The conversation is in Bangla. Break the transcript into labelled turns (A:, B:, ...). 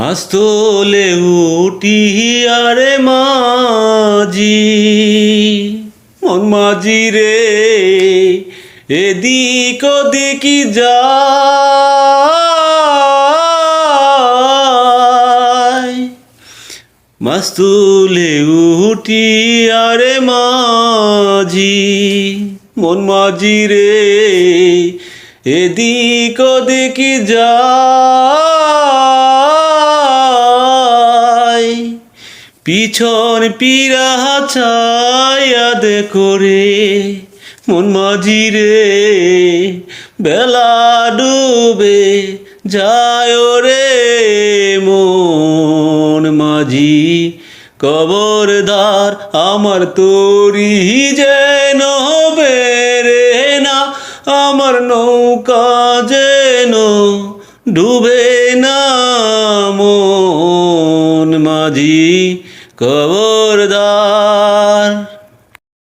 A: মাছ তোলে উঠি আরে মাঝি, মন মাঝি রে এদিক ওদিকি যায়। মাছ তুলে উঠি আরে মাঝি, মন মাঝি রে এদিক ওদিকি যায়। পিছন পিরা ছায়া দেখো রে মন মাঝি রে, বেলা ডুবে যায় রে মন মাঝি। খবরদার আমার তরি যেন বেরে না, আমার নৌকা যেন ডুবে না মন মাঝি। খবরদার।